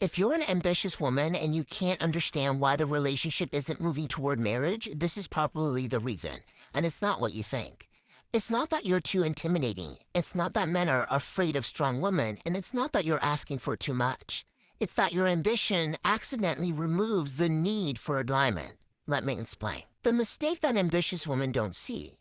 If you're an ambitious woman and you can't understand why the relationship isn't moving toward marriage, this is probably the reason. And it's not what you think. It's not that you're too intimidating. It's not that men are afraid of strong women. And it's not that you're asking for too much. It's that your ambition accidentally removes the need for alignment. Let me explain. The mistake that ambitious women don't see.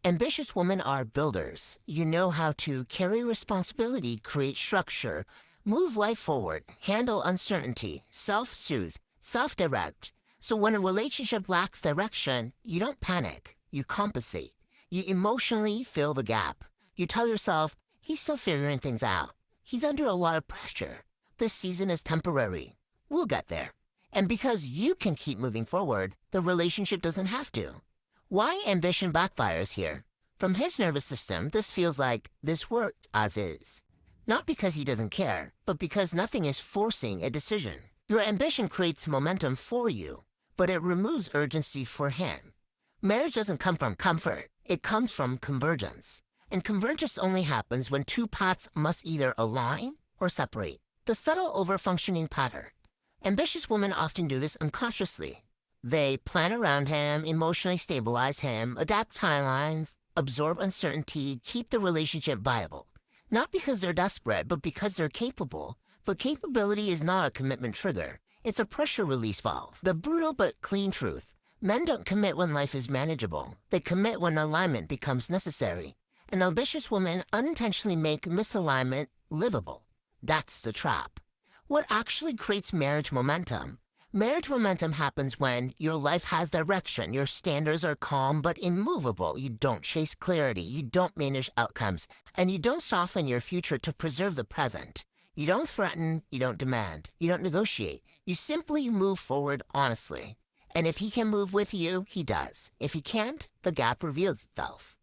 Ambitious women are builders. You know how to carry responsibility, create structure, move life forward, handle uncertainty, self-soothe, self-direct. So when a relationship lacks direction, you don't panic. You compensate. You emotionally fill the gap. You tell yourself, he's still figuring things out. He's under a lot of pressure. This season is temporary. We'll get there. And because you can keep moving forward, the relationship doesn't have to. Why ambition backfires here? From his nervous system, this feels like this worked as is. Not because he doesn't care, but because nothing is forcing a decision. Your ambition creates momentum for you, but it removes urgency for him. Marriage doesn't come from comfort. It comes from convergence. And convergence only happens when two paths must either align or separate. The subtle overfunctioning pattern. Ambitious women often do this unconsciously. They plan around him, emotionally stabilize him, adapt timelines, absorb uncertainty, keep the relationship viable. Not because they're desperate, but because they're capable. But capability is not a commitment trigger. It's a pressure release valve. The brutal but clean truth. Men don't commit when life is manageable. They commit when alignment becomes necessary. And ambitious women unintentionally make misalignment livable. That's the trap. What actually creates marriage momentum? Marriage momentum happens when your life has direction, your standards are calm but immovable, you don't chase clarity, you don't manage outcomes, and you don't soften your future to preserve the present. You don't threaten, you don't demand, you don't negotiate. You simply move forward honestly. And if he can move with you, he does. If he can't, the gap reveals itself.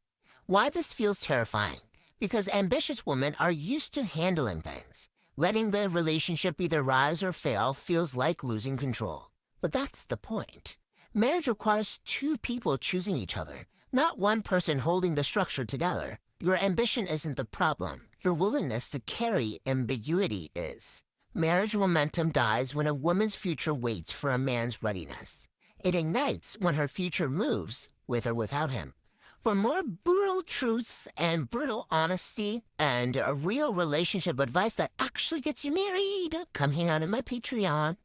Why this feels terrifying? Because ambitious women are used to handling things. Letting the relationship either rise or fail feels like losing control. But that's the point. Marriage requires two people choosing each other, not one person holding the structure together. Your ambition isn't the problem. Your willingness to carry ambiguity is. Marriage momentum dies when a woman's future waits for a man's readiness. It ignites when her future moves, with or without him. For more brutal truths and brutal honesty and a real relationship advice that actually gets you married, come hang out in my Patreon.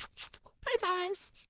Bye, guys.